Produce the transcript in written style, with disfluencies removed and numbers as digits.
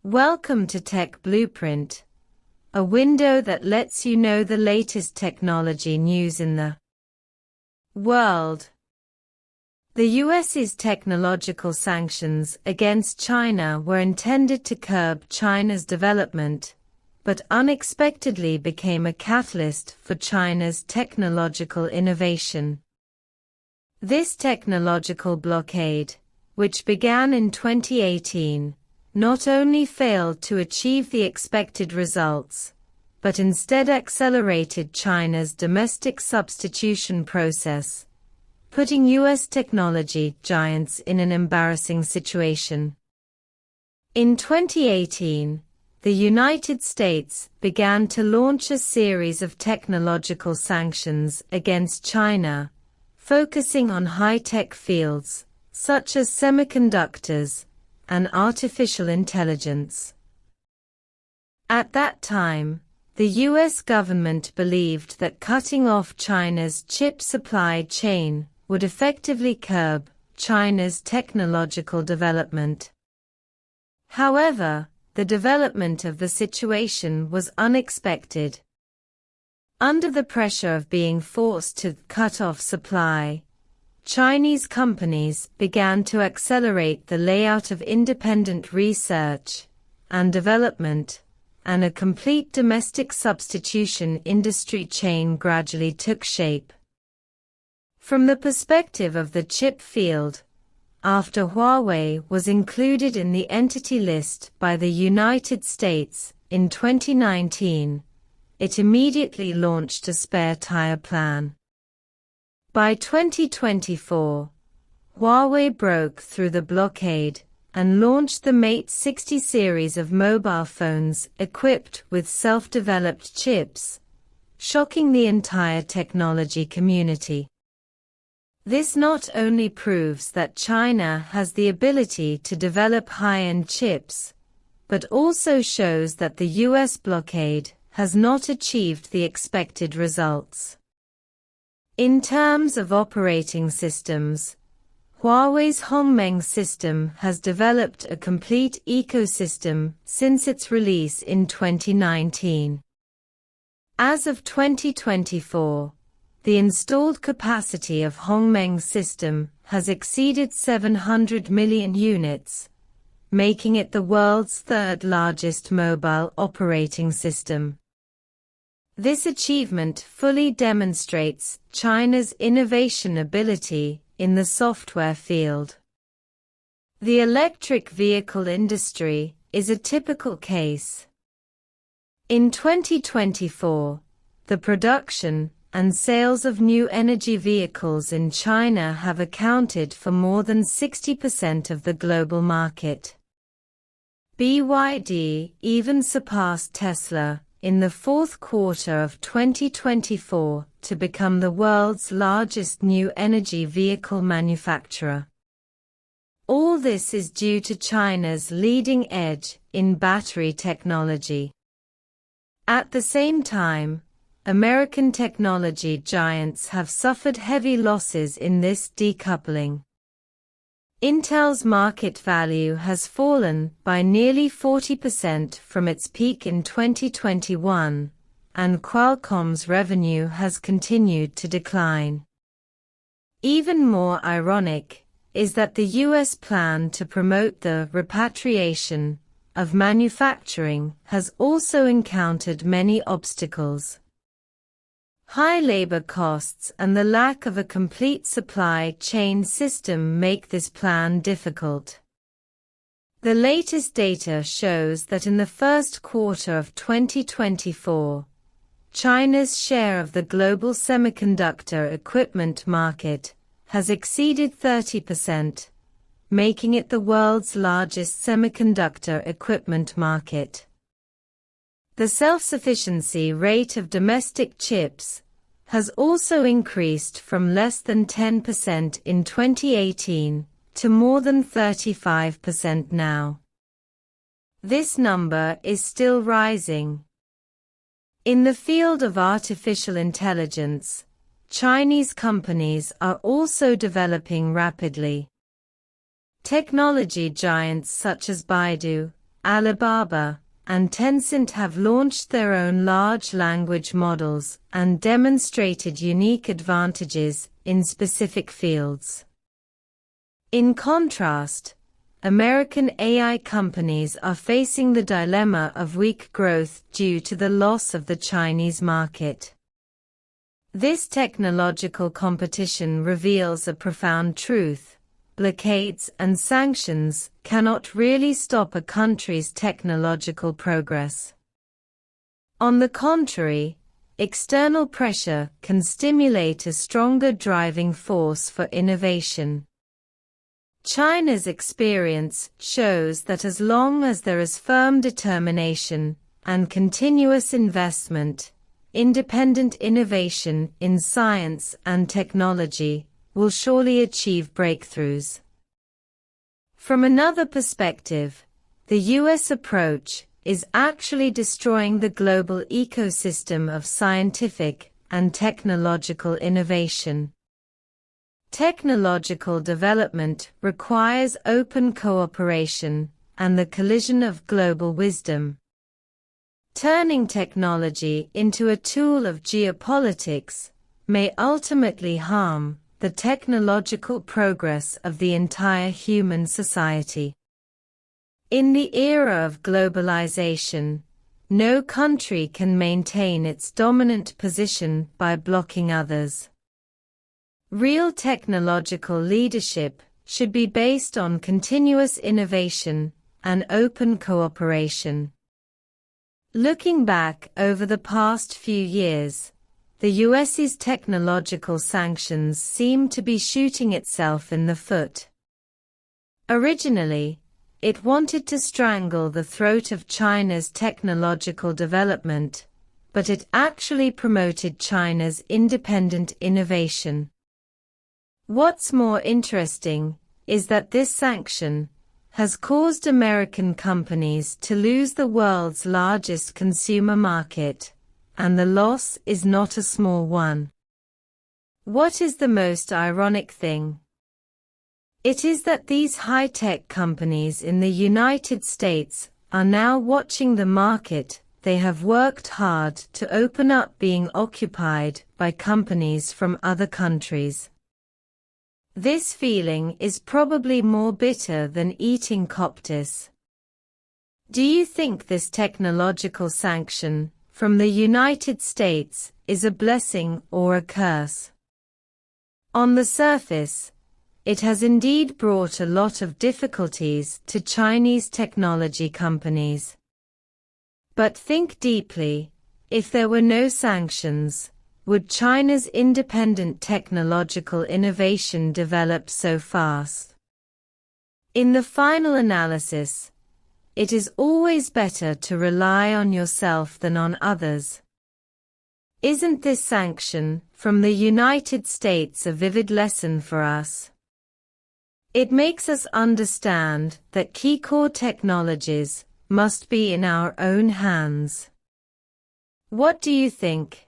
Welcome to Tech Blueprint, a window that lets you know the latest technology news in the world. The US's technological sanctions against China were intended to curb China's development, but unexpectedly became a catalyst for China's technological innovation. This technological blockade, which began in 2018, not only failed to achieve the expected results, but instead accelerated China's domestic substitution process, putting US technology giants in an embarrassing situation. In 2018, the United States began to launch a series of technological sanctions against China, focusing on high-tech fields, such as semiconductors and artificial intelligence. At that time, the US government believed that cutting off China's chip supply chain would effectively curb China's technological development. However, the development of the situation was unexpected. Under the pressure of being forced to cut off supply, Chinese companies began to accelerate the layout of independent research and development, and a complete domestic substitution industry chain gradually took shape. From the perspective of the chip field, after Huawei was included in the Entity List by the United States in 2019, it immediately launched a spare tire plan. By 2024, Huawei broke through the blockade and launched the Mate 60 series of mobile phones equipped with self-developed chips, shocking the entire technology community. This not only proves that China has the ability to develop high-end chips, but also shows that the US blockade has not achieved the expected results. In terms of operating systems, Huawei's Hongmeng system has developed a complete ecosystem since its release in 2019. As of 2024, the installed capacity of Hongmeng's system has exceeded 700 million units, making it the world's third largest mobile operating system. This achievement fully demonstrates China's innovation ability in the software field. The electric vehicle industry is a typical case. In 2024, the production and sales of new energy vehicles in China have accounted for more than 60% of the global market. BYD even surpassed Tesla in the fourth quarter of 2024 to become the world's largest new energy vehicle manufacturer. All this is due to China's leading edge in battery technology. At the same time, American technology giants have suffered heavy losses in this decoupling. Intel's market value has fallen by nearly 40% from its peak in 2021, and Qualcomm's revenue has continued to decline. Even more ironic is that the US plan to promote the repatriation of manufacturing has also encountered many obstacles. High labor costs and the lack of a complete supply chain system make this plan difficult. The latest data shows that in the first quarter of 2024, China's share of the global semiconductor equipment market has exceeded 30%, making it the world's largest semiconductor equipment market. The self-sufficiency rate of domestic chips has also increased from less than 10% in 2018 to more than 35% now. This number is still rising. In the field of artificial intelligence, Chinese companies are also developing rapidly. Technology giants such as Baidu, Alibaba, and Tencent have launched their own large language models and demonstrated unique advantages in specific fields. In contrast, American AI companies are facing the dilemma of weak growth due to the loss of the Chinese market. This technological competition reveals a profound truth. Blockades and sanctions cannot really stop a country's technological progress. On the contrary, external pressure can stimulate a stronger driving force for innovation. China's experience shows that as long as there is firm determination and continuous investment, independent innovation in science and technology will surely achieve breakthroughs. From another perspective, the US approach is actually destroying the global ecosystem of scientific and technological innovation. Technological development requires open cooperation and the collision of global wisdom. Turning technology into a tool of geopolitics may ultimately harm the technological progress of the entire human society. In the era of globalization, no country can maintain its dominant position by blocking others. Real technological leadership should be based on continuous innovation and open cooperation. Looking back over the past few years, the US's technological sanctions seem to be shooting itself in the foot. Originally, it wanted to strangle the throat of China's technological development, but it actually promoted China's independent innovation. What's more interesting is that this sanction has caused American companies to lose the world's largest consumer market, and the loss is not a small one. What is the most ironic thing? It is that these high-tech companies in the United States are now watching the market they have worked hard to open up being occupied by companies from other countries. This feeling is probably more bitter than eating Coptis. Do you think this technological sanction from the United States is a blessing or a curse? On the surface, it has indeed brought a lot of difficulties to Chinese technology companies. But think deeply, if there were no sanctions, would China's independent technological innovation develop so fast? In the final analysis, it is always better to rely on yourself than on others. Isn't this sanction from the United States a vivid lesson for us? It makes us understand that key core technologies must be in our own hands. What do you think?